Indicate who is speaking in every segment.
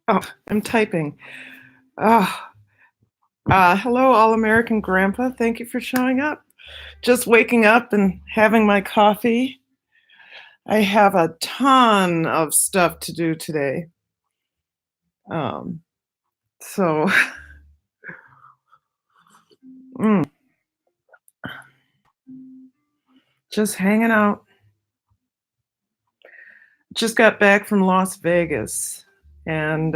Speaker 1: Oh, I'm typing. Ah, hello, All American Grandpa. Thank you for showing up. Just waking up and having my coffee. I have a ton of stuff to do today. Um, so, mm, just hanging out. Just got back from Las Vegas and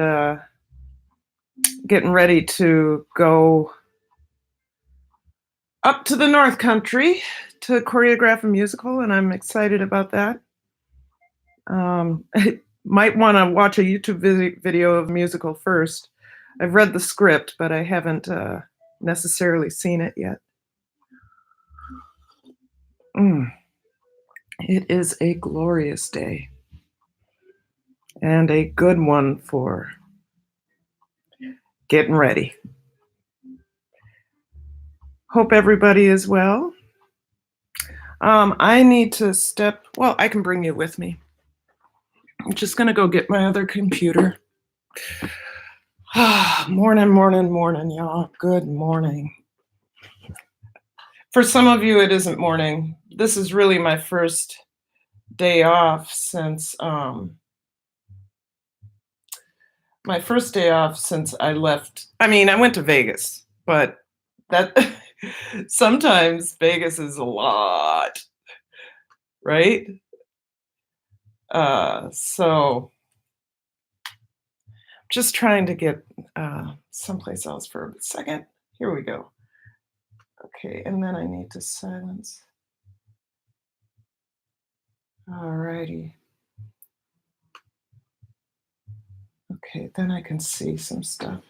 Speaker 1: getting ready to go up to the North Country to choreograph a musical, and I'm excited about that. I might want to watch a YouTube video of the musical first. I've read the script, but I haven't necessarily seen it yet. Mm, it is a glorious day and a good one for getting ready. Hope everybody is well. I need to well, I can bring you with me. I'm just going to go get my other computer. Morning, morning, morning, y'all. Good morning. For some of you, it isn't morning. This is really my first day off since I left. I mean, I went to Vegas, but that sometimes Vegas is a lot, right? So just trying to get someplace else for a second. Here we go. Okay, and then I need to silence. All righty. Okay, then I can see some stuff.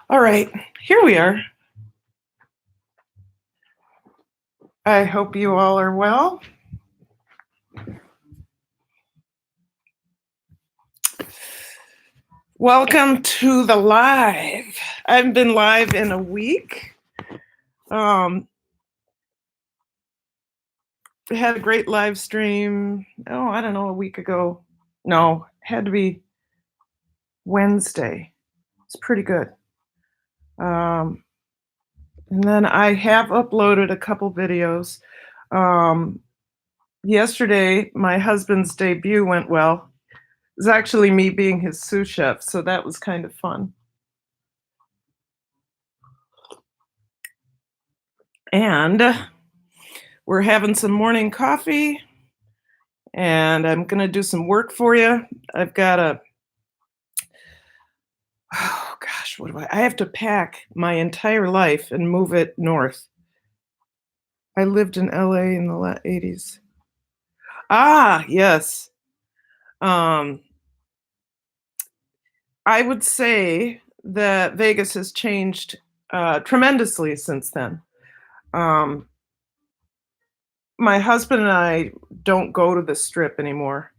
Speaker 1: All right, here we are. I hope you all are well. Welcome to the live. I haven't been live in a week. Had a great live stream. Oh, I don't know, a week ago. No, it had to be Wednesday. It's pretty good. And then I have uploaded a couple videos. Yesterday, my husband's debut went well. It was actually me being his sous chef, so that was kind of fun. And we're having some morning coffee, and I'm going to do some work for you. I've got oh gosh, what do I have to pack my entire life and move it north. I lived in LA in the late 80s. Ah, yes. I would say that Vegas has changed tremendously since then. My husband and I don't go to the Strip anymore.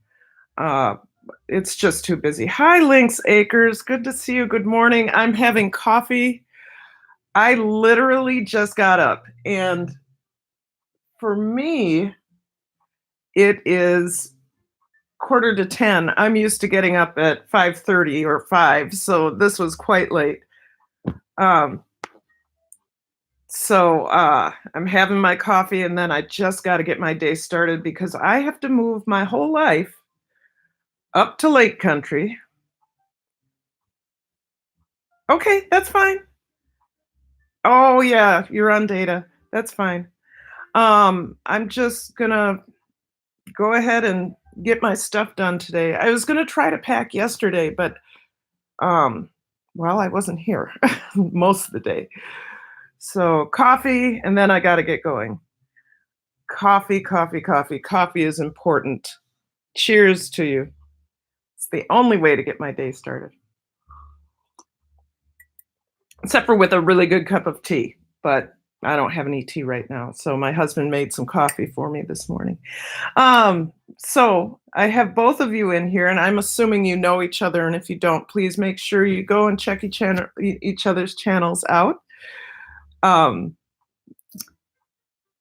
Speaker 1: It's just too busy. Hi, Lynx Acres. Good to see you. Good morning. I'm having coffee. I literally just got up, and for me, it is 9:45. I'm used to getting up at 5:30 or 5, so this was quite late. So I'm having my coffee, and then I just got to get my day started because I have to move my whole life up to Lake Country. Okay, that's fine. Oh yeah, you're on data. That's fine. I'm just gonna go ahead and get my stuff done today. I was gonna try to pack yesterday, but well, I wasn't here most of the day. So coffee, and then I got to get going. Coffee, coffee, coffee. Coffee is important. Cheers to you. It's the only way to get my day started. Except for with a really good cup of tea, but I don't have any tea right now. So my husband made some coffee for me this morning. So I have both of you in here, and I'm assuming you know each other. And if you don't, please make sure you go and check each other's channels out.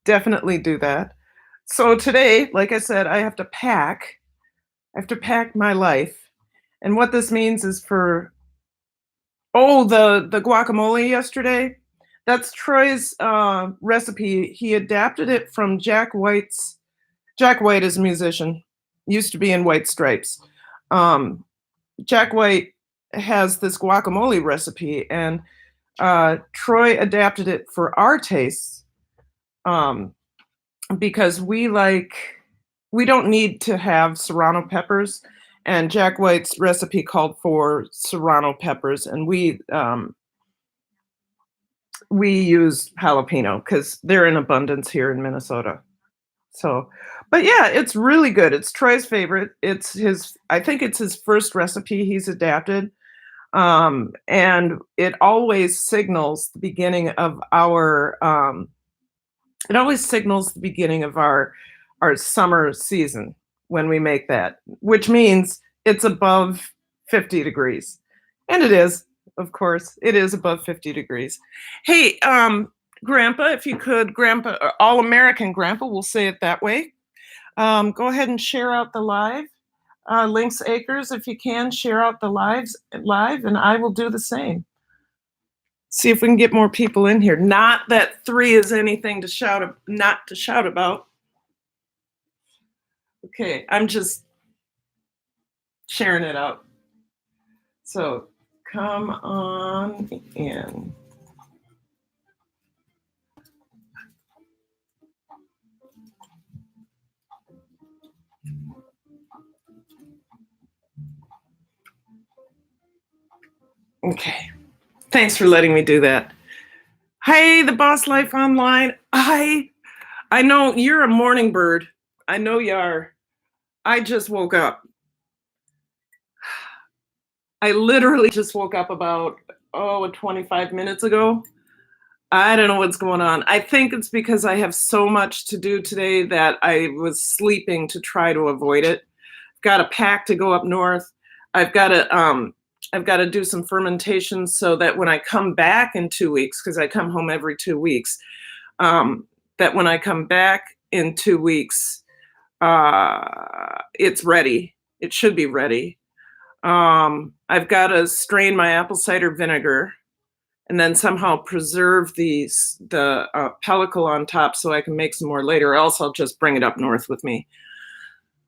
Speaker 1: Definitely do that. So today, like I said, I have to pack my life. And what this means is for Oh, the guacamole yesterday? That's Troy's recipe. He adapted it from Jack White's. Jack White is a musician, used to be in White Stripes. Um, Jack White has this guacamole recipe, and Troy adapted it for our tastes, um, because we don't need to have serrano peppers, and Jack White's recipe called for serrano peppers, and we use jalapeno because they're in abundance here in Minnesota. So, but yeah, it's really good. It's Troy's favorite. It's his, I think it's his first recipe he's adapted. And it always signals the beginning of it always signals the beginning of our summer season when we make that, which means it's above 50 degrees. And it is, of course, it is above 50 degrees. Hey, Grandpa, if you could, Grandpa, All American Grandpa, we'll say it that way. Go ahead and share out the live. Links Acres, if you can, share out the live, and I will do the same. See if we can get more people in here. Not that 3 is anything to not to shout about. Okay, I'm just sharing it out. So come on in. Okay, thanks for letting me do that. Hey, the Boss Life Online. I know you're a morning bird. I know you are. I just woke up. I literally just woke up about 25 minutes ago. I don't know what's going on. I think it's because I have so much to do today that I was sleeping to try to avoid it. I've got a pack to go up north. I've got to do some fermentation so that when I come back in 2 weeks, because I come home every 2 weeks, that when I come back in 2 weeks, it's ready. It should be ready. I've got to strain my apple cider vinegar and then somehow preserve the pellicle on top so I can make some more later, or else I'll just bring it up north with me.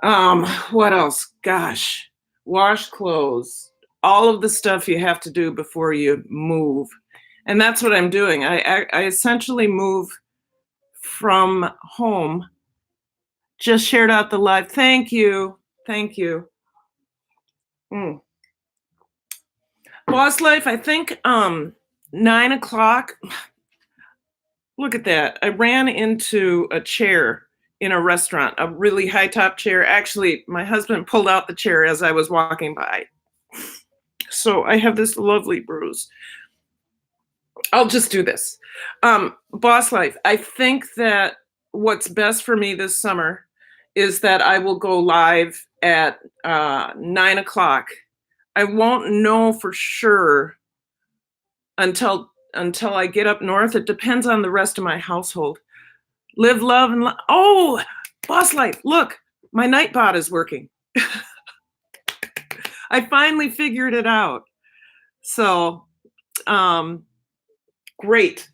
Speaker 1: What else? Gosh, wash clothes, all of the stuff you have to do before you move. And that's what I'm doing. I essentially move from home. Just shared out the live. Thank you. Thank you. Boss Life, I think 9 o'clock. Look at that. I ran into a chair in a restaurant, a really high top chair. Actually, my husband pulled out the chair as I was walking by. So I have this lovely bruise. I'll just do this. Boss Life, I think that what's best for me this summer is that I will go live at 9 o'clock. I won't know for sure until I get up north. It depends on the rest of my household. Live, love, and oh, Boss Life, look, my Nightbot is working. I finally figured it out. So, great.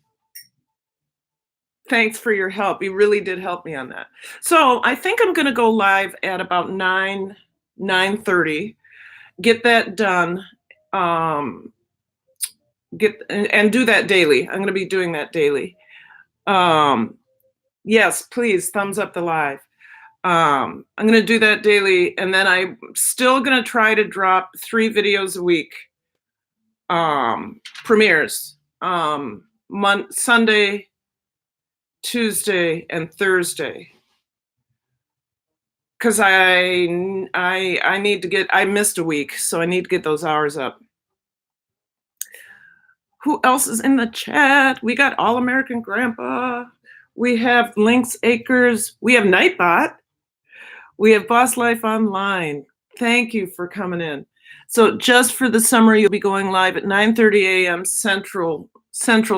Speaker 1: Thanks for your help. You really did help me on that. So I think I'm going to go live at about 9:30. Get that done. Get and do that daily. I'm going to be doing that daily. Yes, please thumbs up the live. I'm going to do that daily, and then I'm still going to try to drop 3 videos a week. Premieres. Sunday, Tuesday, and Thursday. Because I need to get, I missed a week, so I need to get those hours up. Who else is in the chat? We got All American Grandpa. We have Links Acres. We have Nightbot. We have Boss Life Online. Thank you for coming in. So just for the summer, you'll be going live at 9:30 a.m. Central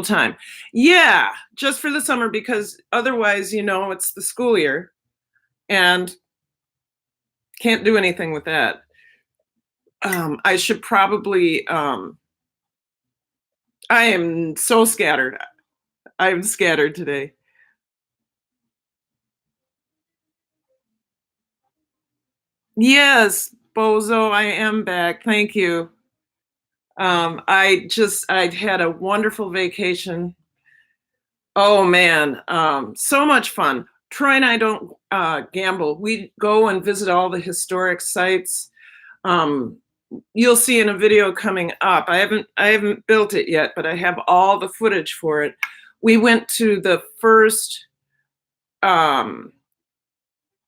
Speaker 1: Time. Yeah, just for the summer, because otherwise, it's the school year and can't do anything with that. I should probably I am so scattered. I'm scattered today. Yes, Bozo, I am back. Thank you. I had a wonderful vacation. Oh man, so much fun. Troy and I don't gamble. We go and visit all the historic sites. Um, you'll see in a video coming up. I haven't built it yet, but I have all the footage for it. We went to the first um,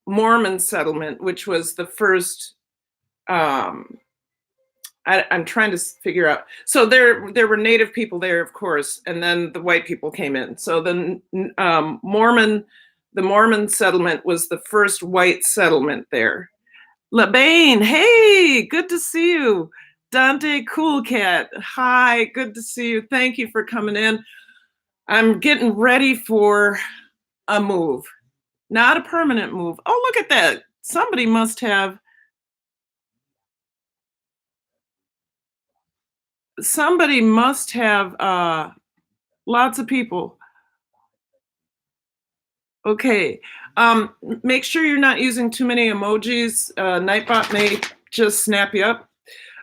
Speaker 1: Mormon settlement, which was the first. Um, I'm trying to figure out. So there were Native people there, of course, and then the white people came in. So the Mormon settlement was the first white settlement there. LeBain, hey, good to see you. Dante Cool Cat, hi, good to see you. Thank you for coming in. I'm getting ready for a move, not a permanent move. Oh, look at that. Somebody must have lots of people. Okay. Make sure you're not using too many emojis. Nightbot may just snap you up.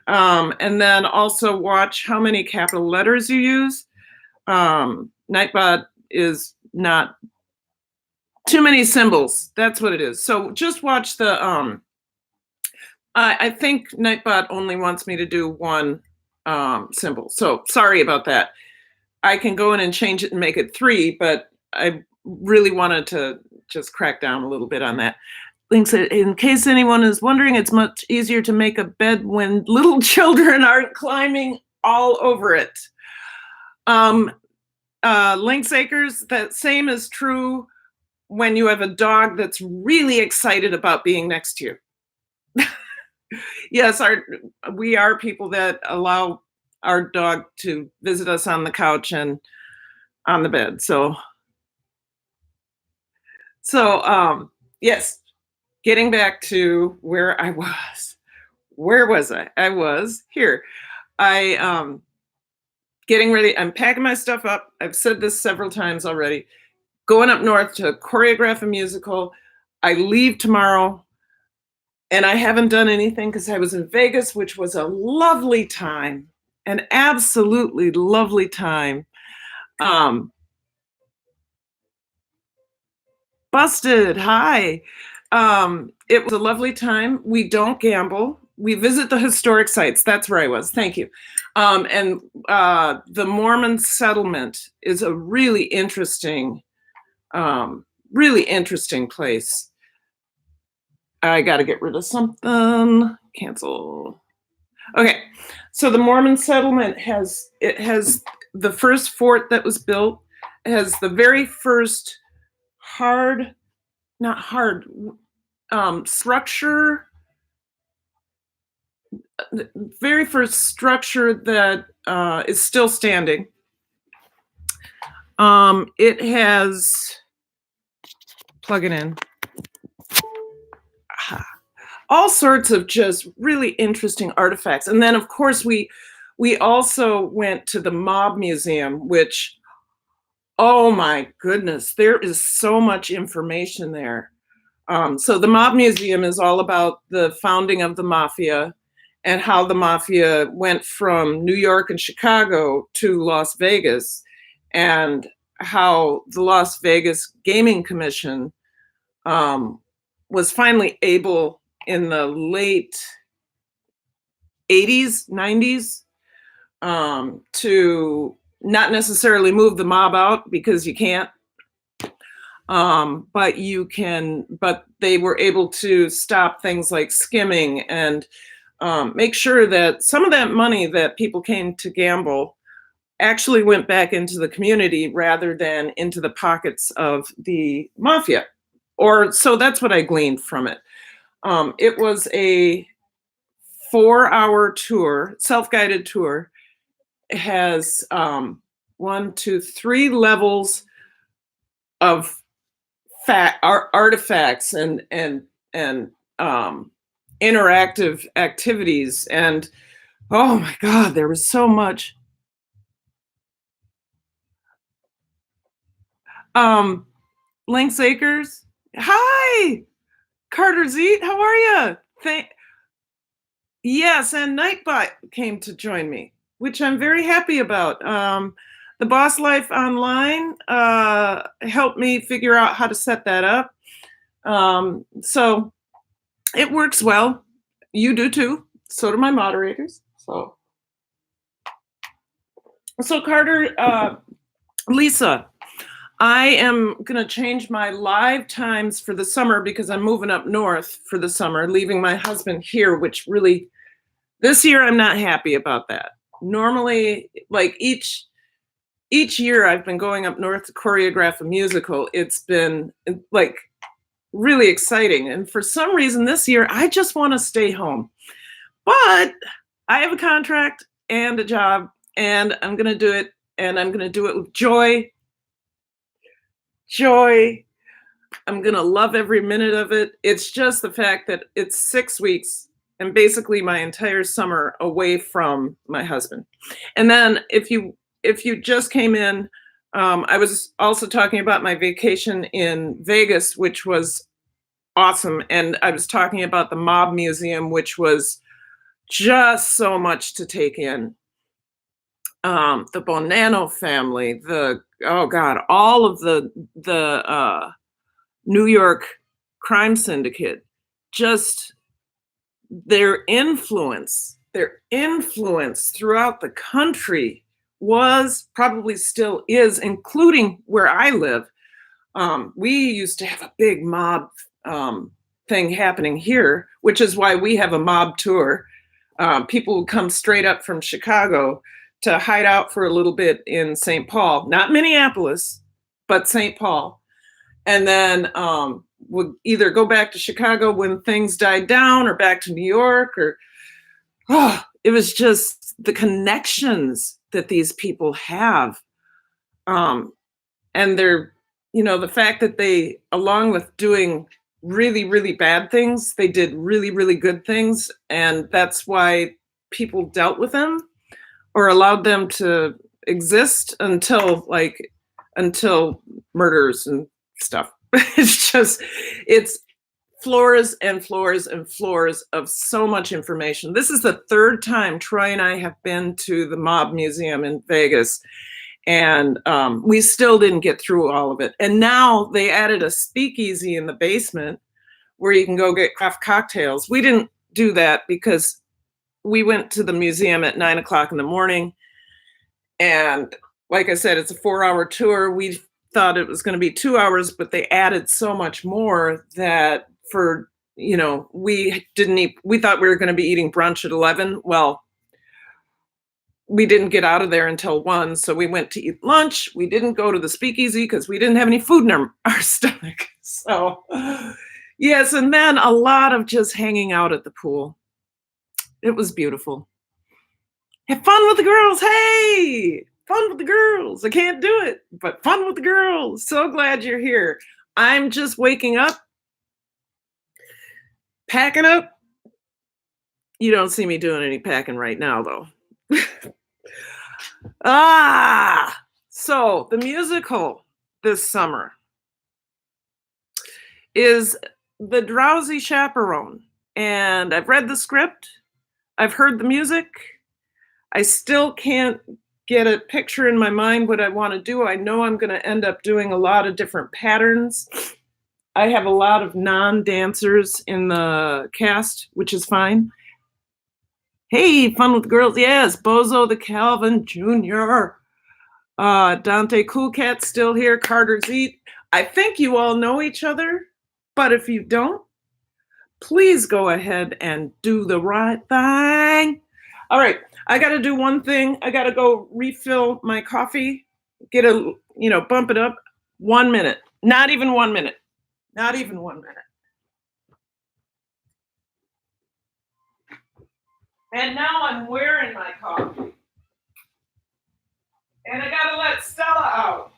Speaker 1: And then also watch how many capital letters you use. Nightbot is not too many symbols. That's what it is. So just watch the. I think Nightbot only wants me to do one symbol. So sorry about that. I can go in and change it and make it 3, but I really wanted to just crack down a little bit on that. Links, in case anyone is wondering, it's much easier to make a bed when little children aren't climbing all over it. Lynx Acres, that same is true when you have a dog that's really excited about being next to you. Yes, we are people that allow our dog to visit us on the couch and on the bed. So yes, getting back to where I was. Where was I? I was here. I getting ready. I'm packing my stuff up. I've said this several times already. Going up north to choreograph a musical. I leave tomorrow, and I haven't done anything because I was in Vegas, which was a lovely time, an absolutely lovely time. Um, Busted. Hi. It was a lovely time. We don't gamble. We visit the historic sites. That's where I was. Thank you. And the Mormon settlement is a really interesting place. I got to get rid of something. Cancel. Okay. So the Mormon settlement has the first fort that was built. It has the very first hard, not hard, structure, the very first structure that is still standing. It has, plug it in, all sorts of just really interesting artifacts. And then, of course, we also went to the Mob Museum, which, oh my goodness, there is so much information there. So the Mob Museum is all about the founding of the mafia and how the mafia went from New York and Chicago to Las Vegas, and how the Las Vegas Gaming Commission was finally able in the late 80s, 90s to not necessarily move the mob out because you can't, but they were able to stop things like skimming and make sure that some of that money that people came to gamble actually went back into the community rather than into the pockets of the mafia. Or so that's what I gleaned from it. It was a 4-hour tour, self-guided tour. It has 1, 2, 3 levels of artifacts and interactive activities, and oh my god, there was so much. Um, Lynx Acres. Hi, Carter Zeet. How are you? Yes, and Nightbot came to join me, which I'm very happy about. The Boss Life Online helped me figure out how to set that up. So it works well. You do too. So do my moderators. So Carter, Lisa, I am going to change my live times for the summer because I'm moving up north for the summer, leaving my husband here, which really, this year I'm not happy about that. Normally, like each year I've been going up north to choreograph a musical. It's been like really exciting. And for some reason this year, I just want to stay home. But I have a contract and a job, and I'm going to do it. And I'm going to do it with joy. I'm going to love every minute of it. It's just the fact that it's 6 weeks and basically my entire summer away from my husband. And then if you just came in, I was also talking about my vacation in Vegas, which was awesome. And I was talking about the Mob Museum, which was just so much to take in. The Bonanno family, all of the New York crime syndicate, just their influence throughout the country was, probably still is, including where I live. We used to have a big mob thing happening here, which is why we have a mob tour. People would come straight up from Chicago to hide out for a little bit in St. Paul, not Minneapolis, but St. Paul. And then would either go back to Chicago when things died down or back to New York, or it was just the connections that these people have. And they're, the fact that they, along with doing really, really bad things, they did really, really good things. And that's why people dealt with them or allowed them to exist until murders and stuff. It's floors and floors and floors of so much information. This is the third time Troy and I have been to the Mob Museum in Vegas, and we still didn't get through all of it. And now they added a speakeasy in the basement where you can go get craft cocktails. We didn't do that because we went to the museum at 9:00 in the morning. And like I said, it's a 4-hour tour. We thought it was going to be 2 hours, but they added so much more that we didn't eat. We thought we were going to be eating brunch at 11. Well, we didn't get out of there until 1. So we went to eat lunch. We didn't go to the speakeasy because we didn't have any food in our stomach. So yes. And then a lot of just hanging out at the pool. It was beautiful. Have fun with the girls. Hey, fun with the girls. I can't do it, but fun with the girls. So glad you're here. I'm just waking up, packing up. You don't see me doing any packing right now, though. So the musical this summer is The Drowsy Chaperone. And I've read the script. I've heard the music. I still can't get a picture in my mind what I want to do. I know I'm going to end up doing a lot of different patterns. I have a lot of non-dancers in the cast, which is fine. Hey, fun with the girls. Yes, Bozo the Calvin Jr. Dante Cool Cat's still here. Carter Zeet. I think you all know each other, but if you don't, please go ahead and do the right thing. All right. I got to do one thing. I got to go refill my coffee, bump it up. 1 minute. Not even 1 minute. Not even 1 minute. And now I'm wearing my coffee. And I got to let Stella out.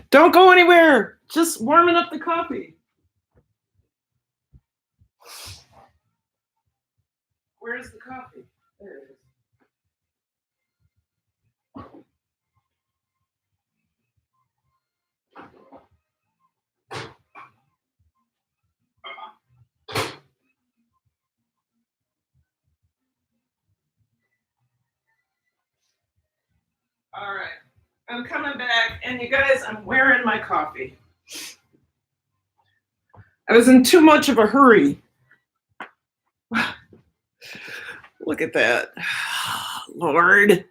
Speaker 1: Don't go anywhere. Just warming up the coffee. Where's the coffee? There it is. All right, I'm coming back, and you guys, I'm wearing my coffee. I was in too much of a hurry. Look at that. Lord.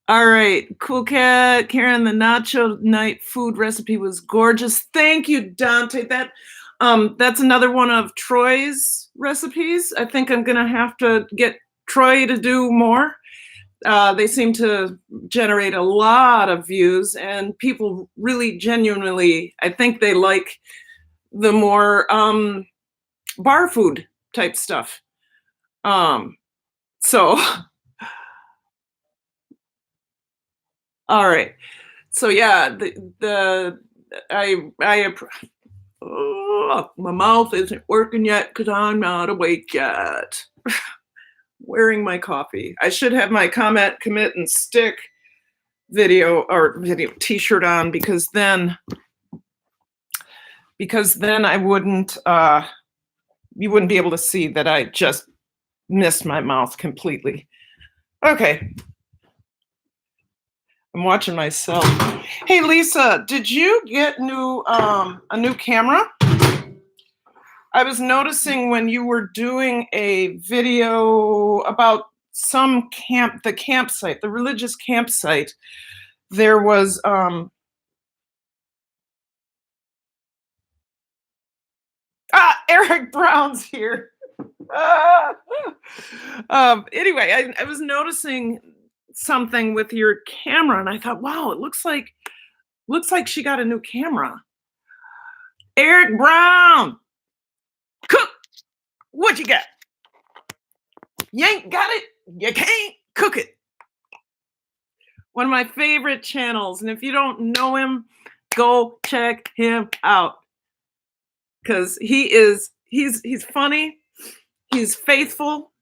Speaker 1: All right, Cool Cat, Karen, the nacho night food recipe was gorgeous. Thank you, Dante. That's another one of Troy's recipes. I think I'm gonna have to get Troy to do more. They seem to generate a lot of views, and people really genuinely, I think they like the more bar food type stuff. So, all right. So yeah, oh, my mouth isn't working yet because I'm not awake yet. Wearing my coffee. I should have my comment, commit, and stick video t-shirt on because then I wouldn't you wouldn't be able to see that I just missed my mouth completely. Okay. I'm watching myself. Hey Lisa, did you get a new camera? I was noticing when you were doing a video about the campsite, the religious campsite, there was Eric Brown's here. Anyway, I was noticing something with your camera, and I thought, wow, it looks like she got a new camera. Eric Brown, cook. What you got? You ain't got it. You can't cook it. One of my favorite channels, and if you don't know him, go check him out because he's funny. He's faithful.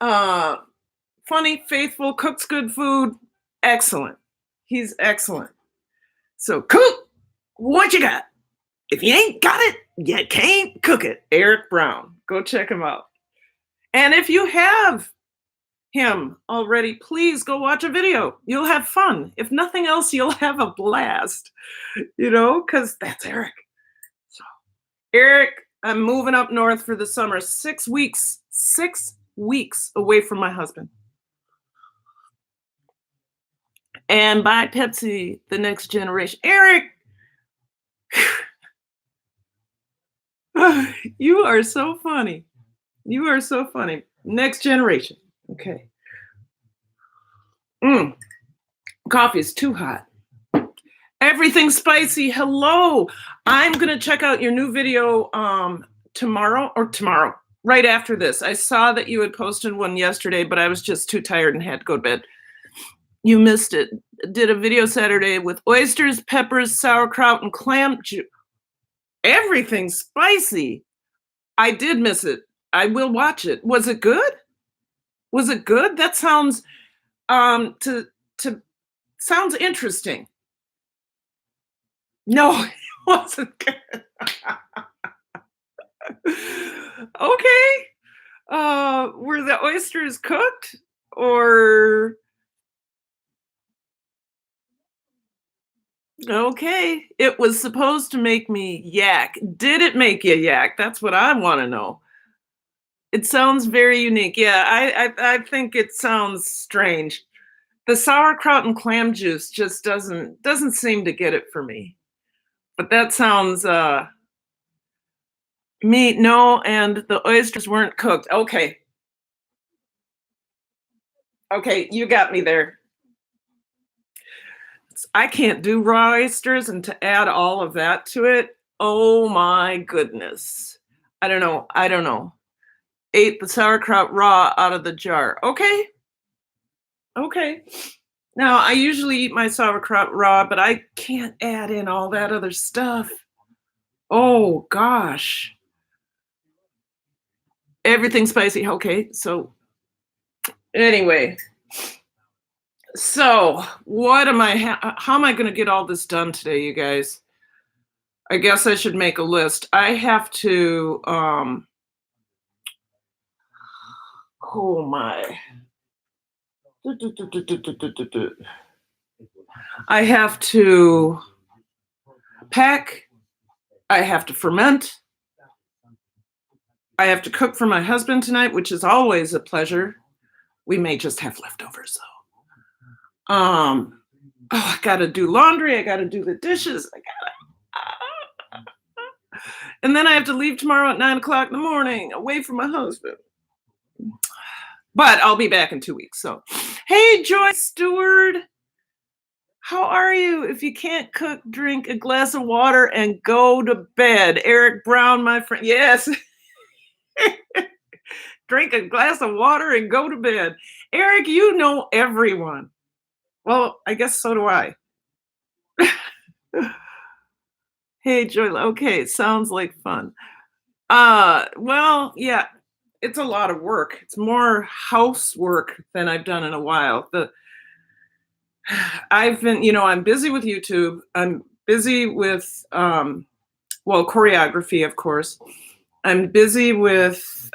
Speaker 1: Funny, faithful, cooks good food. Excellent. He's excellent. So cook what you got. If you ain't got it, you can't cook it. Eric Brown. Go check him out. And if you have him already, please go watch a video. You'll have fun. If nothing else, you'll have a blast, because that's Eric. So, Eric, I'm moving up north for the summer. 6 weeks away from my husband. And buy Pepsi, the next generation. Eric, you are so funny. You are so funny. Next generation. Okay. Coffee is too hot. Everything spicy. Hello. I'm going to check out your new video tomorrow, right after this. I saw that you had posted one yesterday, but I was just too tired and had to go to bed. You missed it. Did a video Saturday with oysters, peppers, sauerkraut, and clam juice. Everything spicy. I did miss it. I will watch it. Was it good? Was it good? That sounds sounds interesting. No, it wasn't good. Okay. Were the oysters cooked or? Okay. It was supposed to make me yak. Did it make you yak? That's what I want to know. It sounds very unique. Yeah, I think it sounds strange. The sauerkraut and clam juice just doesn't seem to get it for me. But that sounds meat, no, and the oysters weren't cooked. Okay. Okay, you got me there. I can't do raw oysters, and to add all of that to it, oh my goodness. I don't know. Ate the sauerkraut raw out of the jar. Okay. Now, I usually eat my sauerkraut raw, but I can't add in all that other stuff. Oh, gosh. Everything spicy. Okay, so anyway, so what am I? How am I going to get all this done today, you guys? I guess I should make a list. I have to. Oh my. I have to pack. I have to ferment. I have to cook for my husband tonight, which is always a pleasure. We may just have leftovers though. Oh, I gotta do laundry. I gotta do the dishes. And then I have to leave tomorrow at 9 o'clock in the morning, away from my husband. But I'll be back in 2 weeks. So, hey, Joyce Stewart, how are you? If you can't cook, drink a glass of water and go to bed. Eric Brown, my friend. Yes. Drink a glass of water and go to bed. Eric, you know everyone. Well, I guess so do I. Hey, Joy. Okay, sounds like fun. Well, yeah, it's a lot of work. It's more housework than I've done in a while. I've been, I'm busy with YouTube. I'm busy with, choreography, of course. I'm busy with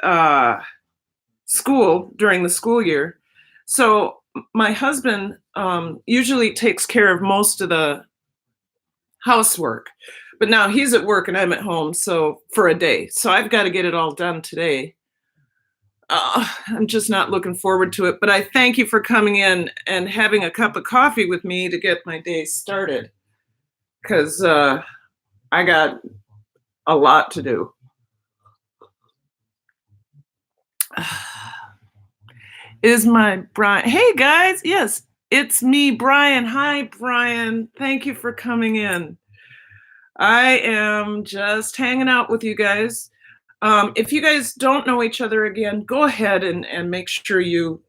Speaker 1: school during the school year. So my husband usually takes care of most of the housework, but now he's at work and I'm at home. So for a day, so I've got to get it all done today. I'm just not looking forward to it, but I thank you for coming in and having a cup of coffee with me to get my day started, because I got a lot to do. Is my Brian? Hey guys, yes, it's me, Brian. Hi, Brian. Thank you for coming in. I am just hanging out with you guys. If you guys don't know each other again, go ahead and make sure you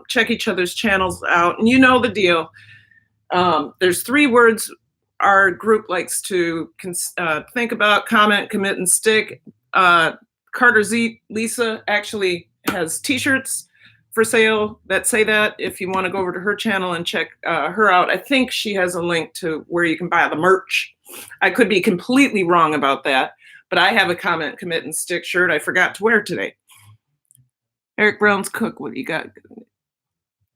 Speaker 1: check each other's channels out, and you know the deal. There's 3 words our group likes to think about: comment, commit, and stick. Carter Z Lisa actually has T-shirts for sale that say that. If you want to go over to her channel and check her out, I think she has a link to where you can buy the merch. I could be completely wrong about that, but I have a comment, commit, and stick shirt I forgot to wear today. Eric Brown's Cook, what do you got?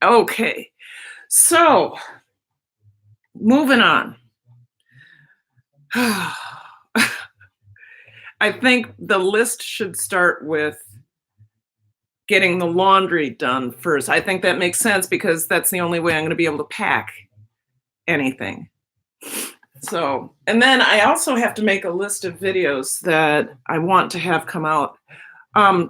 Speaker 1: Okay, so moving on. I think the list should start with getting the laundry done first. I think that makes sense because that's the only way I'm going to be able to pack anything. So, and then I also have to make a list of videos that I want to have come out.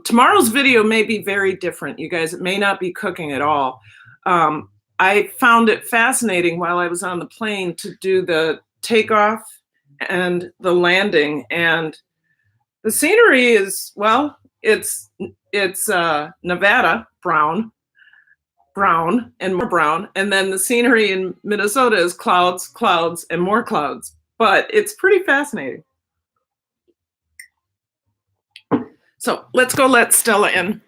Speaker 1: Tomorrow's video may be very different, you guys. It may not be cooking at all. I found it fascinating while I was on the plane to do the takeoff and the landing, and the scenery is, well, it's Nevada, brown, and more brown. And then the scenery in Minnesota is clouds, clouds, and more clouds. But it's pretty fascinating. So let's go let Stella in.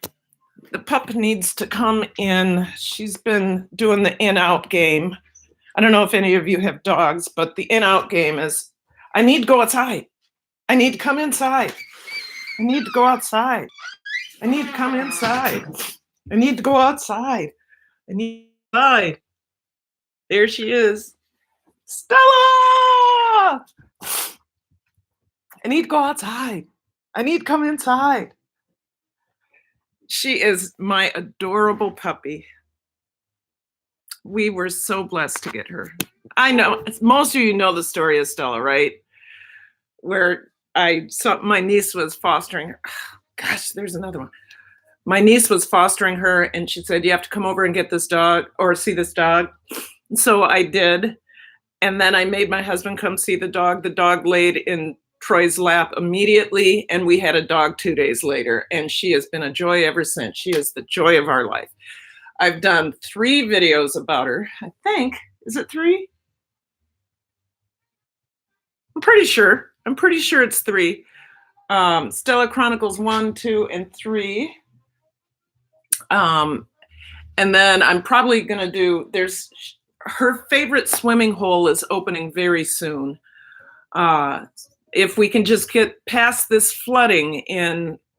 Speaker 1: The pup needs to come in. She's been doing the in-out game. I don't know if any of you have dogs, but the in-out game is, I need to go outside. I need to come inside. I need to go outside. I need to come inside. I need to go outside. I need outside. There she is. Stella! I need to go outside. I need to come inside. She is my adorable puppy. We were so blessed to get her. I know most of you know the story of Stella, right? Where my niece was fostering her. Gosh, there's another one. My niece was fostering her, and she said, you have to come over and get this dog or see this dog. So I did. And then I made my husband come see the dog. The dog laid in Troy's lap immediately, and we had a dog 2 days later, and she has been a joy ever since. She is the joy of our life. I've done 3 videos about her, I think. Is it 3? I'm pretty sure it's 3. Stella Chronicles 1, 2, and 3. Um, and then I'm probably going to do, her favorite swimming hole is opening very soon. If we can just get past this flooding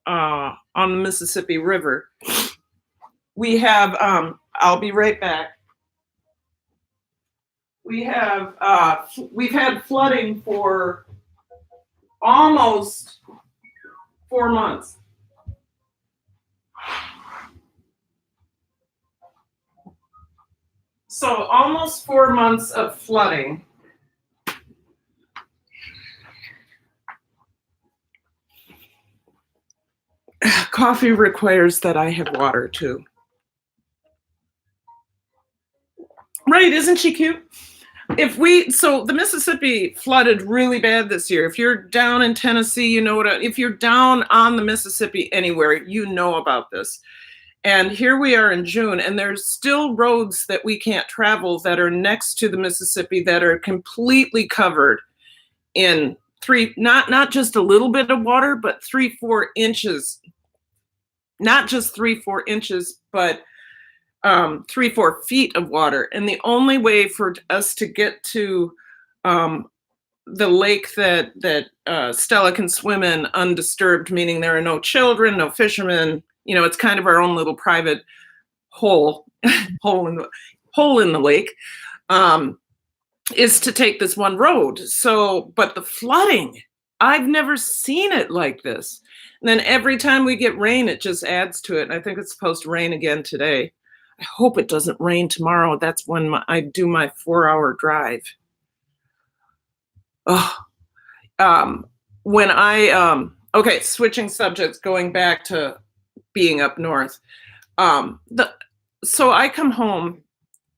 Speaker 1: on the Mississippi River, we have, I'll be right back. We've had flooding for almost 4 months. So almost 4 months of flooding. Coffee requires that I have water too. Right, isn't she cute? So the Mississippi flooded really bad this year. If you're down in Tennessee, you know if you're down on the Mississippi anywhere, you know about this. And here we are in June, and there's still roads that we can't travel that are next to the Mississippi that are completely covered in not just a little bit of water, but 3-4 inches. Not just 3-4 inches, but 3-4 feet of water. And the only way for us to get to the lake that Stella can swim in undisturbed, meaning there are no children, no fishermen, it's kind of our own little private hole in the lake, is to take this one road. So, but the flooding, I've never seen it like this. And then every time we get rain, it just adds to it. And I think it's supposed to rain again today. I hope it doesn't rain tomorrow. That's when I do my 4-hour drive. Oh, okay, switching subjects, going back to being up north. So I come home.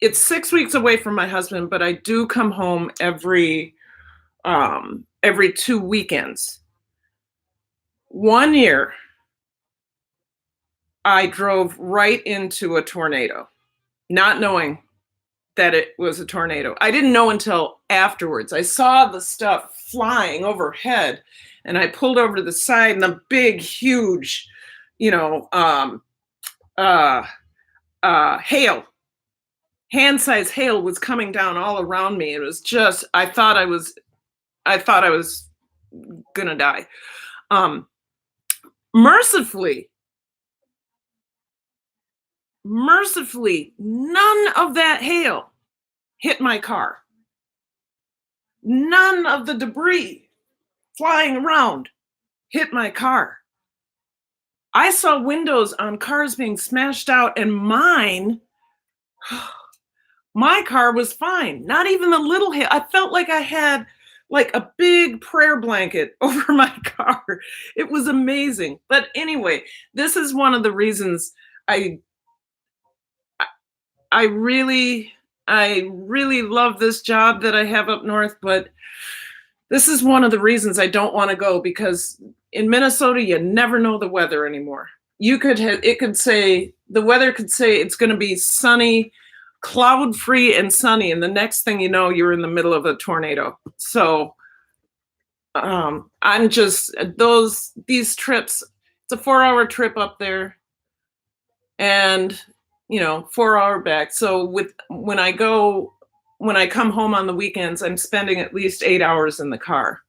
Speaker 1: It's 6 weeks away from my husband, but I do come home every 2 weekends. One year, I drove right into a tornado, not knowing that it was a tornado. I didn't know until afterwards. I saw the stuff flying overhead, and I pulled over to the side, and the big, huge, hail, hand-sized hail was coming down all around me. It was just, I thought I was gonna die. Mercifully, none of that hail hit my car. None of the debris flying around hit my car. I saw windows on cars being smashed out, and my car was fine. Not even a little hail. I felt like I had like a big prayer blanket over my car. It was amazing. But anyway, this is one of the reasons I really love this job that I have up north, but this is one of the reasons I don't want to go, because in Minnesota, you never know the weather anymore. The weather could say it's going to be sunny, cloud-free and sunny, and the next thing you know, you're in the middle of a tornado. So I'm just, these trips, it's a 4-hour trip up there and 4-hour back. So when I come home on the weekends, I'm spending at least 8 hours in the car.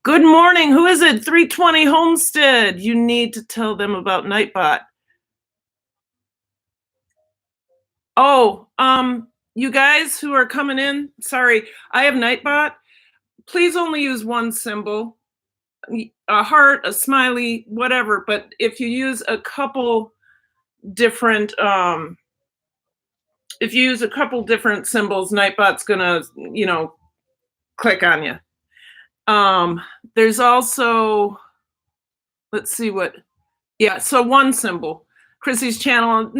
Speaker 1: Good morning. Who is it? 320 Homestead. You need to tell them about Nightbot. Oh, you guys who are coming in, sorry, I have Nightbot. Please only use one symbol, a heart, a smiley, whatever. But if you use a couple different symbols, Nightbot's gonna, click on you. There's also, let's see so one symbol. Chrissy's channel,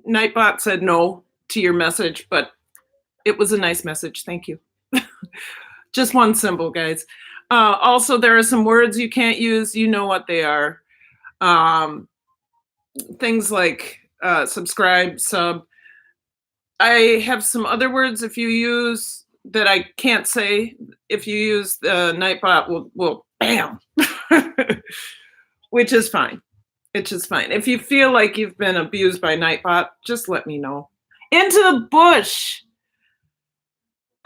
Speaker 1: Nightbot said no to your message, but it was a nice message. Thank you. Just one symbol, guys. Also, there are some words you can't use. You know what they are. Things like subscribe, sub. I have some other words if you use that I can't say. If you use the Nightbot, will bam, which is fine. Which is fine. If you feel like you've been abused by Nightbot, just let me know. Into the bush.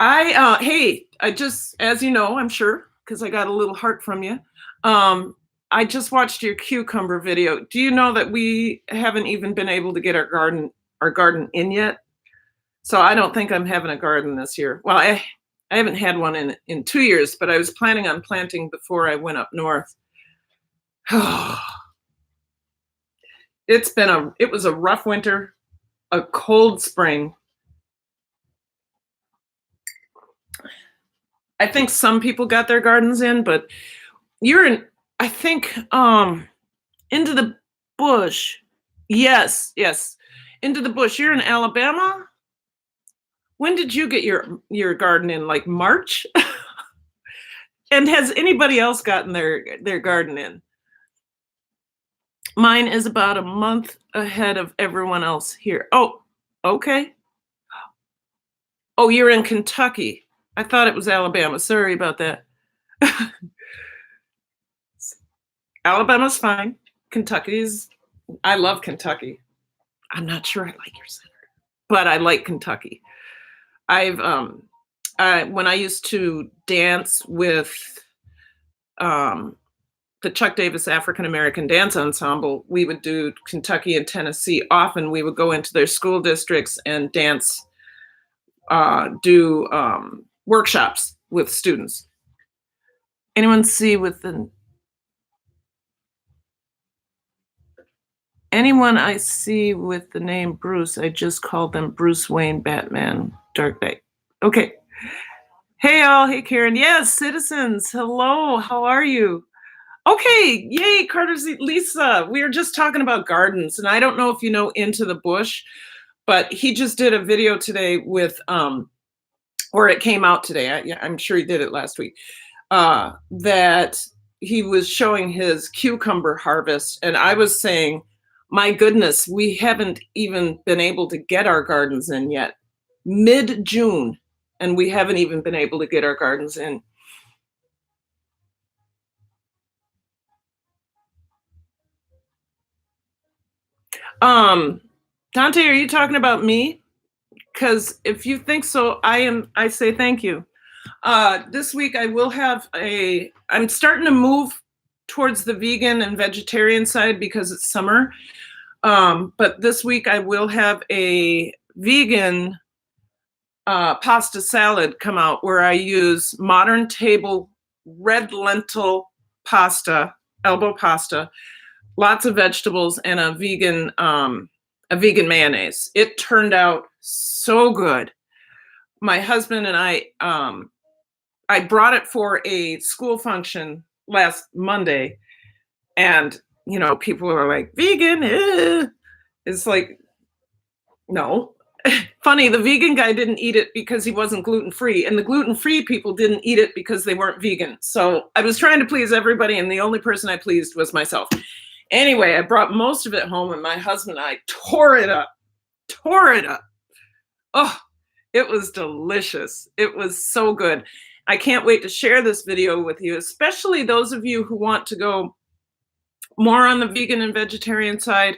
Speaker 1: Hey, I just, as you know, I'm sure, because I got a little heart from you. I just watched your cucumber video. Do you know that we haven't even been able to get our garden in yet? So I don't think I'm having a garden this year. Well, I haven't had one in 2 years, but I was planning on planting before I went up north. It was a rough winter, a cold spring. I think some people got their gardens in, but you're in, I think, into the bush. Yes, yes. Into the bush. You're in Alabama? When did you get your garden in? Like March? And has anybody else gotten their garden in? Mine is about a month ahead of everyone else here. Oh, okay. Oh, you're in Kentucky. I thought it was Alabama. Sorry about that. Alabama's fine. I love Kentucky. I'm not sure I like your senator, but I like Kentucky. When I used to dance with the Chuck Davis African American Dance Ensemble, we would do Kentucky and Tennessee. Often we would go into their school districts and dance, do workshops with students. Anyone see with the anyone I see with the name Bruce, I just call them Bruce Wayne, Batman, Dark Knight. Okay. Hey all, hey Karen. Yes, citizens. Hello, how are you? Okay, yay, Carter's Lisa. We were just talking about gardens, and I don't know if you know Into the Bush, but he just did a video today with or it came out today. I'm sure he did it last week. That he was showing his cucumber harvest, and I was saying, my goodness, we haven't even been able to get our gardens in yet. Mid-June, and we haven't even been able to get our gardens in. Dante, are you talking about me? Because if you think so, I say thank you. This week I will have I'm starting to move towards the vegan and vegetarian side because it's summer. But this week I will have a vegan pasta salad come out where I use modern table red lentil pasta, elbow pasta, lots of vegetables, and a vegan mayonnaise. It turned out so good. My husband and I brought it for a school function last Monday, and people are like, vegan, it's like, no. Funny, the vegan guy didn't eat it because he wasn't gluten-free, and the gluten-free people didn't eat it because they weren't vegan. So I was trying to please everybody, and the only person I pleased was myself. Anyway, I brought most of it home, and my husband and I tore it up. Oh, it was delicious. It was so good. I can't wait to share this video with you, especially those of you who want to go more on the vegan and vegetarian side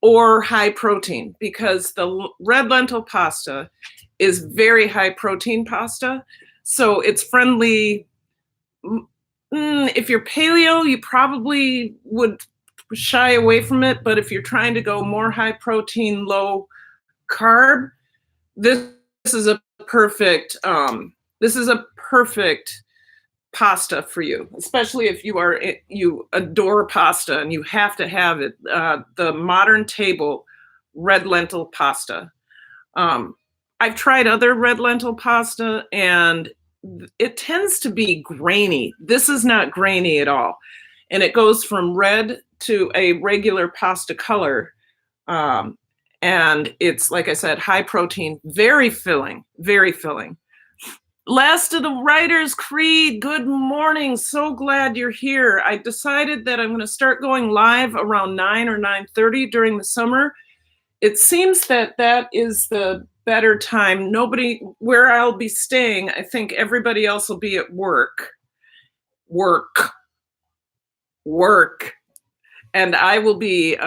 Speaker 1: or high protein, because the red lentil pasta is very high protein pasta. So it's friendly. If you're paleo, you probably would shy away from it. But if you're trying to go more high protein, low carb, this is a perfect pasta for you, especially if you adore pasta and you have to have it. The Modern Table red lentil pasta. I've tried other red lentil pasta and it tends to be grainy. This is not grainy at all. And it goes from red to a regular pasta color. And it's, like I said, high protein, very filling, very filling. Last of the Writers Creed, good morning. So glad you're here. I decided that I'm going to start going live around 9 or 9:30 during the summer. It seems that is the better time. Where I'll be staying, I think everybody else will be at work. work, and I'll be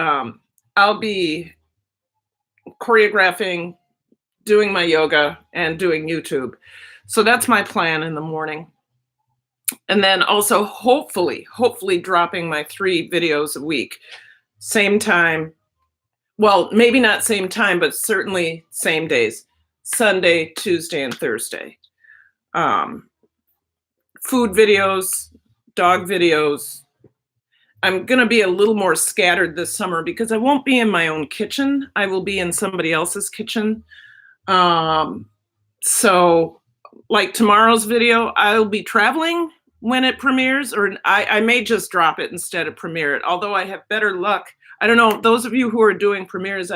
Speaker 1: choreographing, doing my yoga, and doing YouTube. So that's my plan in the morning. And then also hopefully dropping my 3 videos a week. Same time. Well, maybe not same time, but certainly same days. Sunday, Tuesday, and Thursday. Um, Food videos, dog videos. I'm going to be a little more scattered this summer because I won't be in my own kitchen. I will be in somebody else's kitchen. So like tomorrow's video, I'll be traveling when it premieres, or I may just drop it instead of premiere it, although I have better luck. I don't know, those of you who are doing premieres,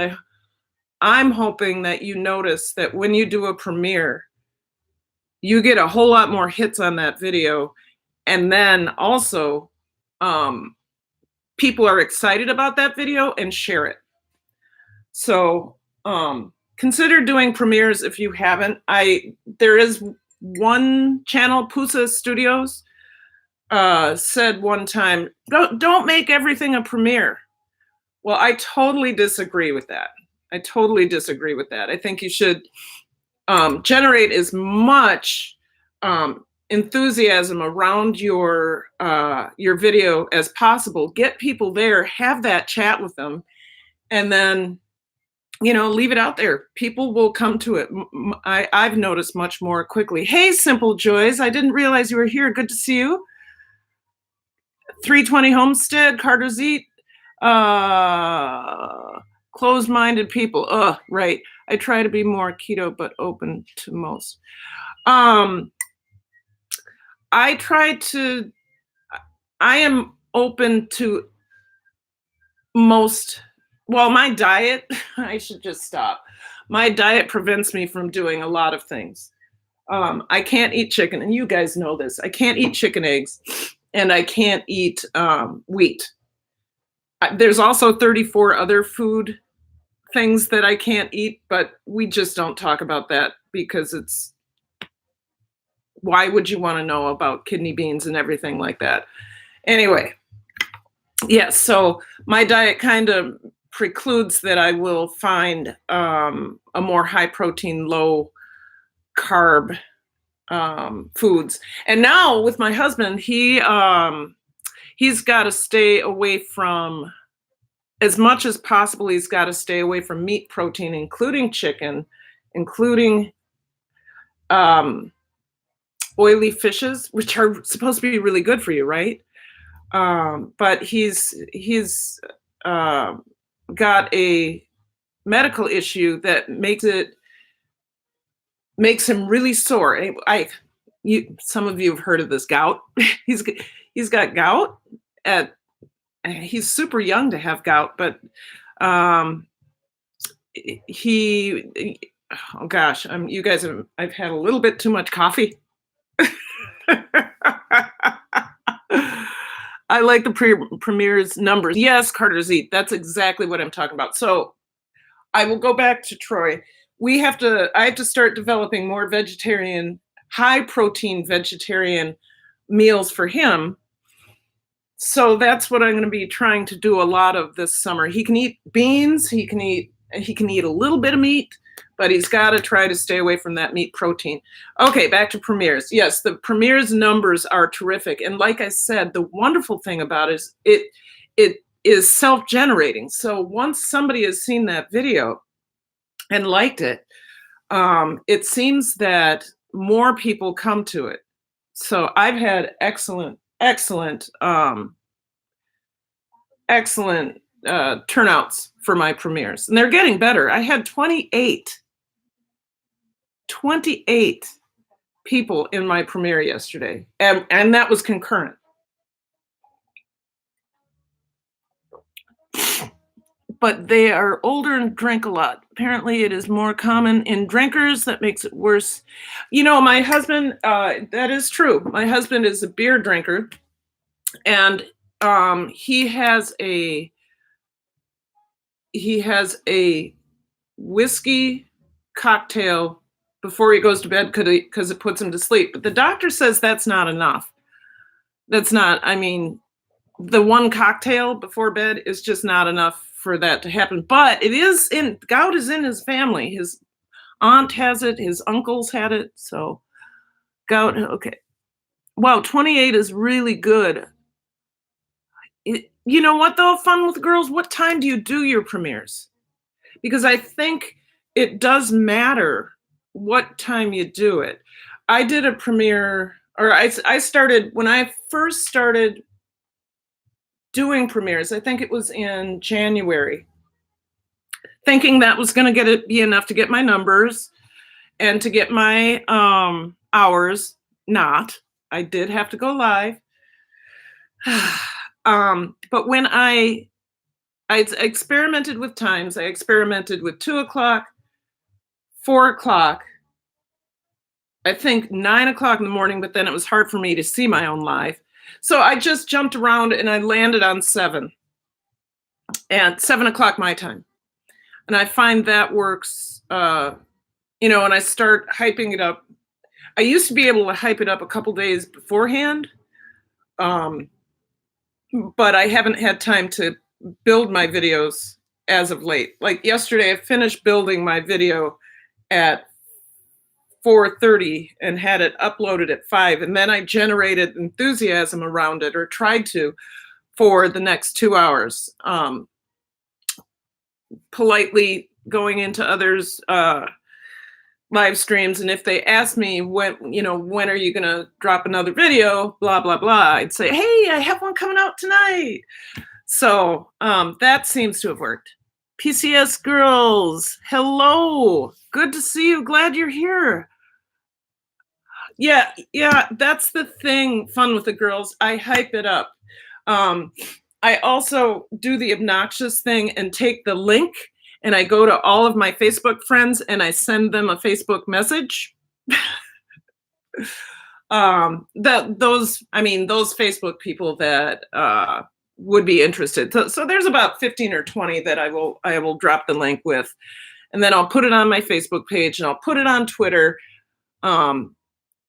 Speaker 1: I'm hoping that you notice that when you do a premiere, you get a whole lot more hits on that video. And then also, people are excited about that video and share it. So consider doing premieres if you haven't. There is one channel, Pusa Studios, said one time, don't make everything a premiere. Well, I totally disagree with that. I think you should generate as much enthusiasm around your video as possible. Get people there, have that chat with them, and then leave it out there. People will come to it. I've noticed much more quickly. Hey, Simple Joys, I didn't realize you were here. Good to see you. 320 Homestead, Carter's Eat. Closed-minded people. Right. I try to be more keto, but open to most. I am open to most. Well, my diet, I should just stop. My diet prevents me from doing a lot of things. I can't eat chicken, and you guys know this. I can't eat chicken eggs, and I can't eat wheat. There's also 34 other food things that I can't eat, but we just don't talk about that because why would you want to know about kidney beans and everything like that? Anyway, yes, so my diet kind of precludes that I will find a more high protein, low carb foods. And now with my husband, he's got to stay away from, as much as possible, he's got to stay away from meat protein, including chicken, including oily fishes, which are supposed to be really good for you, right? But he's got a medical issue that makes him really sore. Some of you have heard of this gout. He's got gout he's super young to have gout, but oh gosh, you guys I've had a little bit too much coffee. I like the premieres numbers. Yes, Carter's Eat. That's exactly what I'm talking about. So I will go back to Troy. I have to start developing more vegetarian, high protein vegetarian meals for him. So that's what I'm going to be trying to do a lot of this summer. He can eat beans, he can eat a little bit of meat, but he's got to try to stay away from that meat protein. Okay, back to premieres. Yes, the premieres numbers are terrific. And like I said, the wonderful thing about it is it is self-generating. So once somebody has seen that video and liked it, it seems that more people come to it. So I've had excellent turnouts for my premieres, and they're getting better. I had 28 people in my premiere yesterday, and that was concurrent. But they are older and drink a lot. Apparently it is more common in drinkers. That makes it worse. My husband, that is true. My husband is a beer drinker, and he has a whiskey cocktail before he goes to bed because it puts him to sleep. But the doctor says that's not enough. the one cocktail before bed is just not enough for that to happen. But it is in gout is in his family. His aunt has it, his uncles had it, so gout. Okay. Wow, 28 is really good. You know what though? Fun with Girls. What time do you do your premieres? Because I think it does matter what time you do it. I did a premiere, or I started when I first started doing premieres. I think it was in January, thinking that was going to be enough to get my numbers and to get my hours. Not. I did have to go live. But when I experimented with times, I experimented with 2 o'clock, 4 o'clock, I think 9 o'clock in the morning, but then it was hard for me to see my own live. So I just jumped around and I landed on 7 and 7 o'clock my time. And I find that works, and I start hyping it up. I used to be able to hype it up a couple days beforehand, but I haven't had time to build my videos as of late. Like yesterday, I finished building my video at 4:30 and had it uploaded at 5, and then I generated enthusiasm around it, or tried to, for the next 2 hours, politely going into others' live streams, and if they ask me when are you going to drop another video, blah blah blah, I'd say, hey, I have one coming out tonight. So that seems to have worked. PCS Girls, hello, good to see you, glad you're here. Yeah, that's the thing. Fun with the Girls, I hype it up. I also do the obnoxious thing and take the link and I go to all of my Facebook friends and I send them a Facebook message. Those Facebook people that would be interested. So there's about 15 or 20 that I will drop the link with, and then I'll put it on my Facebook page and I'll put it on Twitter. I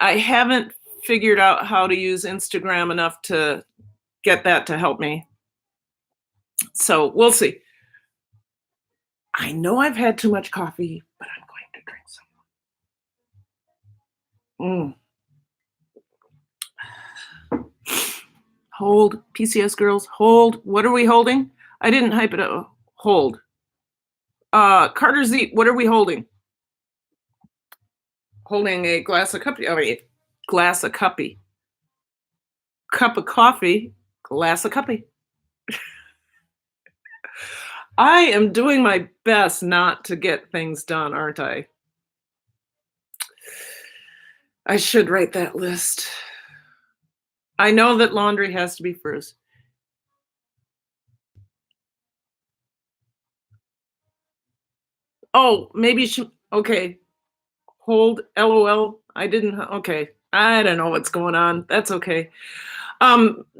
Speaker 1: haven't figured out how to use Instagram enough to get that to help me. So we'll see. I know I've had too much coffee, but I'm going to drink some. Hold, PCS Girls, hold. What are we holding? I didn't hype it up. Hold. Carter Z, what are we holding? Holding a glass of cuppy. Oh, wait. Glass of cuppy. Cup of coffee, glass of cuppy. I am doing my best not to get things done, aren't I? I should write that list. I know that laundry has to be first. Oh, maybe okay. Hold, LOL. I didn't, okay. I don't know what's going on. That's okay.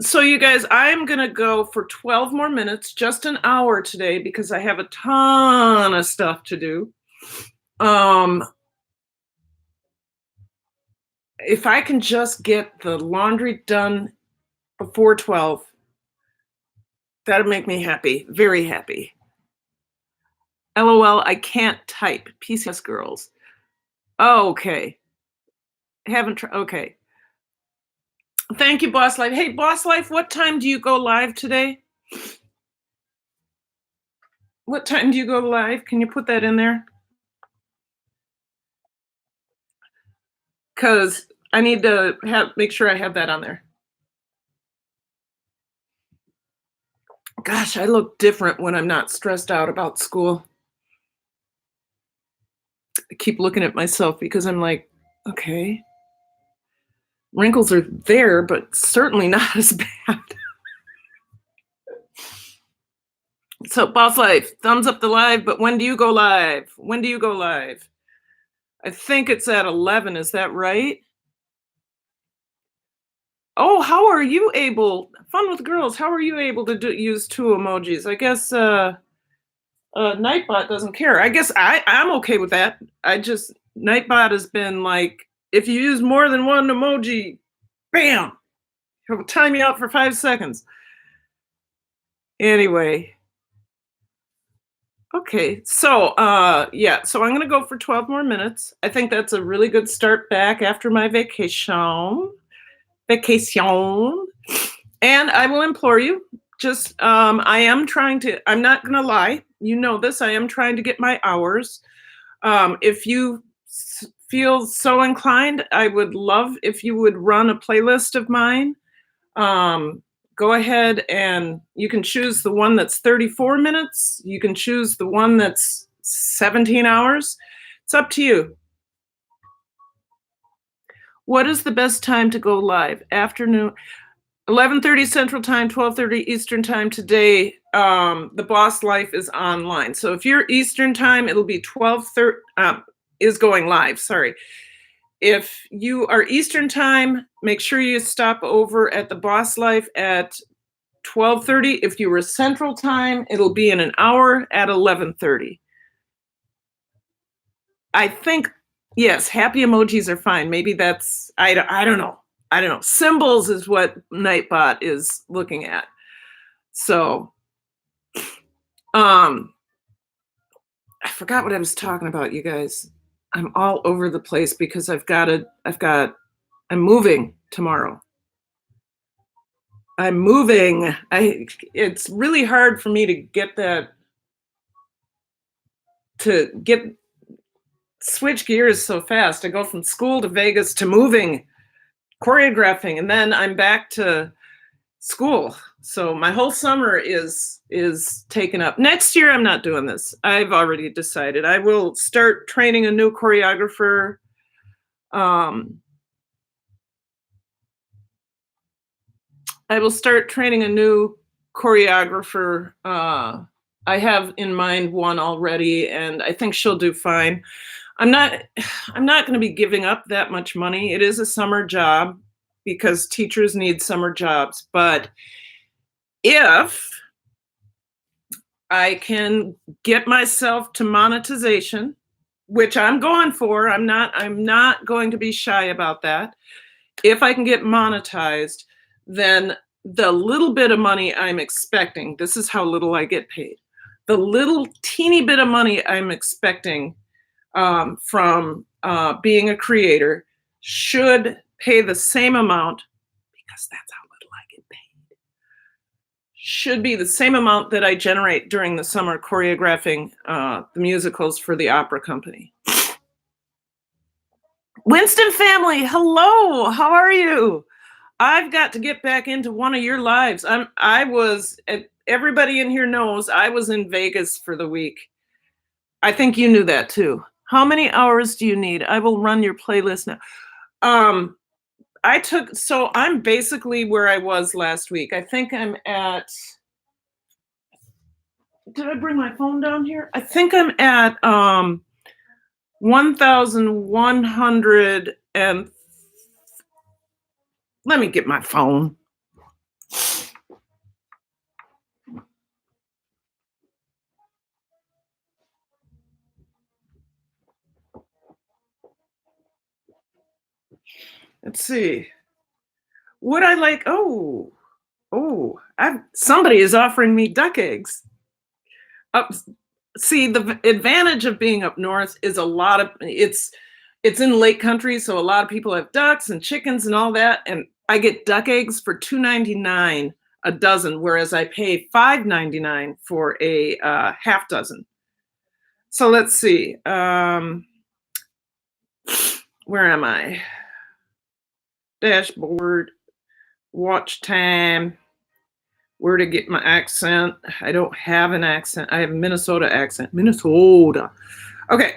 Speaker 1: So you guys, I'm going to go for 12 more minutes, just an hour today, because I have a ton of stuff to do. If I can just get the laundry done before 12, that'll make me happy, very happy. LOL, I can't type. PCS Girls. Oh, okay. Haven't tried, okay. Thank you, Boss Life. Hey, Boss Life, what time do you go live today? What time do you go live? Can you put that in there? Because I need to make sure I have that on there. Gosh, I look different when I'm not stressed out about school. I keep looking at myself because I'm like, okay, wrinkles are there, but certainly not as bad. So, Boss Life, thumbs up the live, but when do you go live? When do you go live? I think it's at 11, is that right? Oh, how are you able, Fun with Girls, how are you able to use 2 emojis? I guess Nightbot doesn't care. I guess I'm okay with that. Nightbot has been like, if you use more than 1 emoji, bam, he'll time you out for 5 seconds. Anyway. Okay. So, yeah, so I'm gonna go for 12 more minutes. I think that's a really good start back after my vacation. Vacation. And I will implore you, just I am trying to, I'm not gonna lie, you know this, I am trying to get my hours. If you feel so inclined, I would love if you would run a playlist of mine. Um, Go ahead and you can choose the one that's 34 minutes. You can choose the one that's 17 hours. It's up to you. What is the best time to go live? Afternoon, 11:30 Central Time, 12:30 Eastern Time today. The Boss Life is online. So if you're Eastern Time, it'll be 12:30 is going live. Sorry. If you are Eastern Time, make sure you stop over at the Boss Life at 12:30. If you were Central Time, it'll be in an hour at 11:30. I think, yes, happy emojis are fine. Maybe that's, I don't know. I don't know. Symbols is what Nightbot is looking at. So, I forgot what I was talking about, you guys. I'm all over the place because I'm moving tomorrow. I'm moving. It's really hard for me to switch gears so fast. I go from school to Vegas to moving, choreographing, and then I'm back to school. So my whole summer is taken up. Next year I'm not doing this. I've already decided. I will start training a new choreographer. I will start training a new choreographer. I have in mind one already, and I think she'll do fine. I'm not going to be giving up that much money. It is a summer job because teachers need summer jobs. But if I can get myself to monetization, which I'm going for, I'm not going to be shy about that. If I can get monetized, then the little bit of money I'm expecting, this is how little I get paid. The little teeny bit of money I'm expecting from being a creator should pay the same amount, because that's how little I get paid, should be the same amount that I generate during the summer choreographing the musicals for the opera company. Winston family, hello, how are you? I've got to get back into one of your lives. Everybody in here knows I was in Vegas for the week. I think you knew that too. How many hours do you need? I will run your playlist now. So I'm basically where I was last week. I think I'm at, did I bring my phone down here? I think I'm at 1,100 and, let me get my phone. Let's see. Would I like, somebody is offering me duck eggs. See, the advantage of being up north is it's in lake country, so a lot of people have ducks and chickens and all that, and I get duck eggs for $2.99 a dozen, whereas I pay $5.99 for a half dozen. So let's see. Where am I? Dashboard, watch time, where to get my accent. I don't have an accent. I have a Minnesota accent. Minnesota. Okay.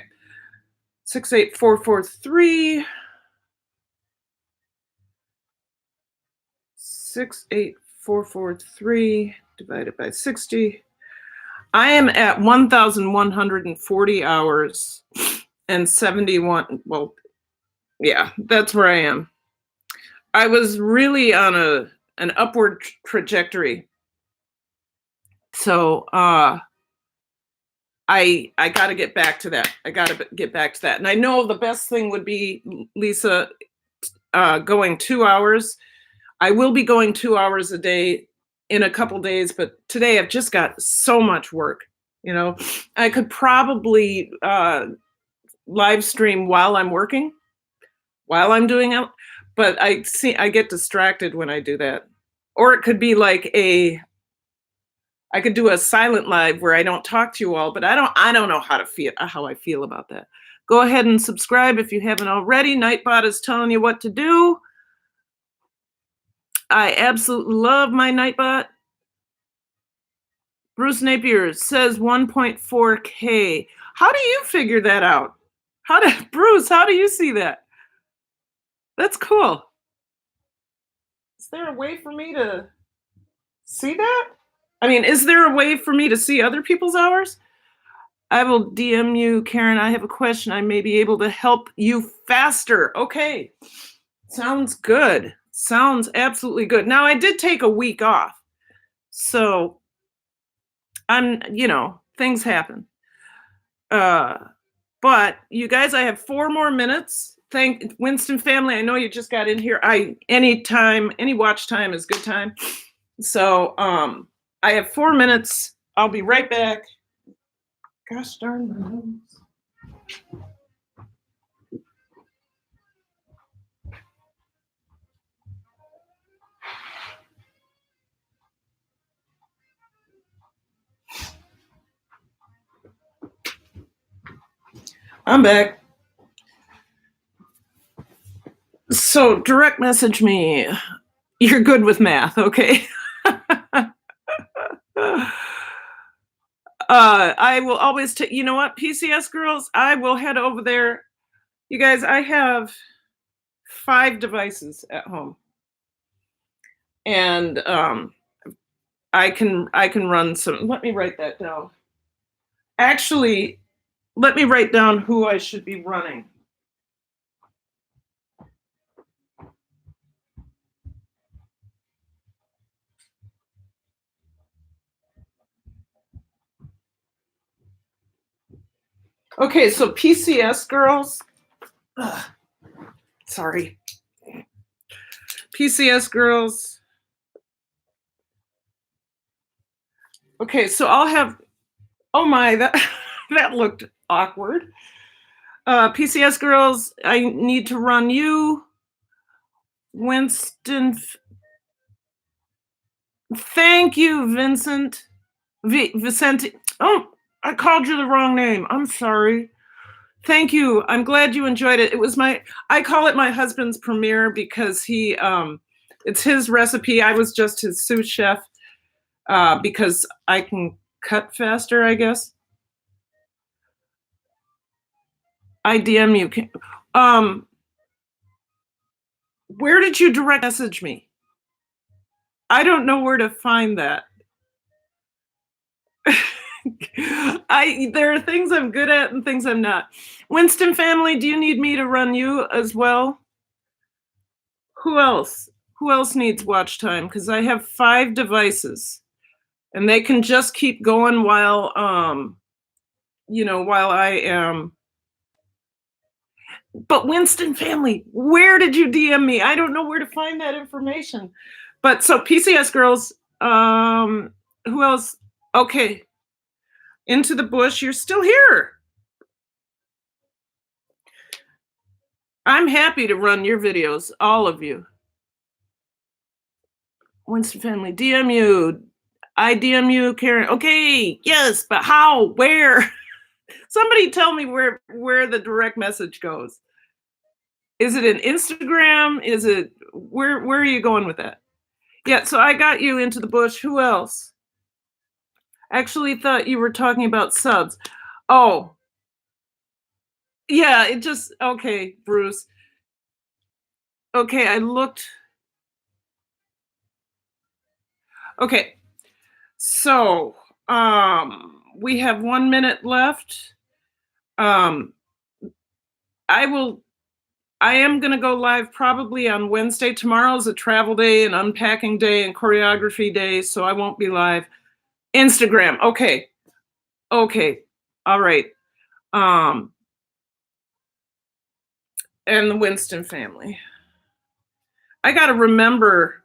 Speaker 1: 68443. 68443 divided by 60. I am at 1,140 hours and 71. Well, yeah, that's where I am. I was really on an upward trajectory. So I got to get back to that. And I know the best thing would be, Lisa, going 2 hours. I will be going 2 hours a day in a couple days, but today I've just got so much work. You know, I could probably live stream while I'm working, while I'm doing it, but I get distracted when I do that. Or it could be like I could do a silent live where I don't talk to you all, but I don't know how I feel about that. Go ahead and subscribe if you haven't already. Nightbot is telling you what to do. I absolutely love my Nightbot. Bruce Napier says 1.4K. How do you figure that out? Bruce, how do you see that? That's cool. Is there a way for me to see that? I mean, is there a way for me to see other people's hours? I will DM you, Karen. I have a question. I may be able to help you faster. Okay. Sounds good. Sounds absolutely good. Now, I did take a week off. So things happen. But you guys, I have 4 more minutes. Thank Winston family. I know you just got in here. Any watch time is good time. So I have 4 minutes. I'll be right back. Gosh darn my nose. I'm back. So direct message me. You're good with math, okay? I will always take, you know what, PCS girls, I will head over there. You guys, I have 5 devices at home. And I can run some. Let me write that down. Actually, let me write down who I should be running. Okay, so PCS girls. Ugh, sorry. PCS girls. Okay, so I'll have. Oh my, that that looked awkward. PCS girls, I need to run you. Winston. Thank you, Vincent. Vicente. Oh, I called you the wrong name. I'm sorry. Thank you. I'm glad you enjoyed it. I call it my husband's premiere because it's his recipe. I was just his sous chef because I can cut faster, I guess. I DM you. Where did you direct message me? I don't know where to find that. There are things I'm good at and things I'm not. Winston family, do you need me to run you as well? Who else? Who else needs watch time? Because I have 5 devices, and they can just keep going while while I am. But Winston family, where did you DM me? I don't know where to find that information. But so PCS girls, who else? Okay. Into the bush, you're still here. I'm happy to run your videos, all of you. Winston family, DM you. I DM you, Karen. Okay, yes, but how? Where? Somebody tell me where the direct message goes. Is it an Instagram? Is it where are you going with that? Yeah, so I got you into the bush. Who else? Actually thought you were talking about subs. Oh. Yeah, it just okay, Bruce. Okay, I looked. Okay. So, we have 1 minute left. I am going to go live probably on Wednesday. Tomorrow's a travel day and unpacking day and choreography day, so I won't be live. Instagram. Okay. Okay. All right. And the Winston family. I got to remember.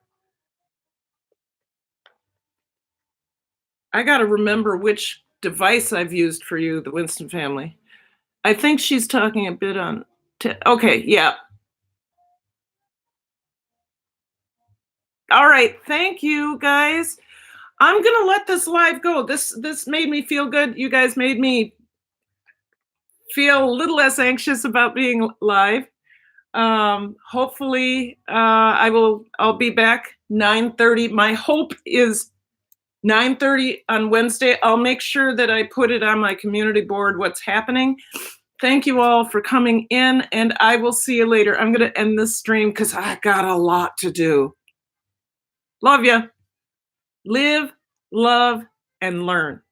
Speaker 1: I gotta remember which device I've used for you, the Winston family. I think she's talking a bit on okay, yeah. All right, thank you, guys. I'm gonna let this live go. This made me feel good. You guys made me feel a little less anxious about being live. Hopefully, I'll be back 9:30. My hope is 9:30 on Wednesday. I'll make sure that I put it on my community board what's happening. Thank you all for coming in, and I will see you later. I'm going to end this stream because I got a lot to do. Love you. Live, love, and learn.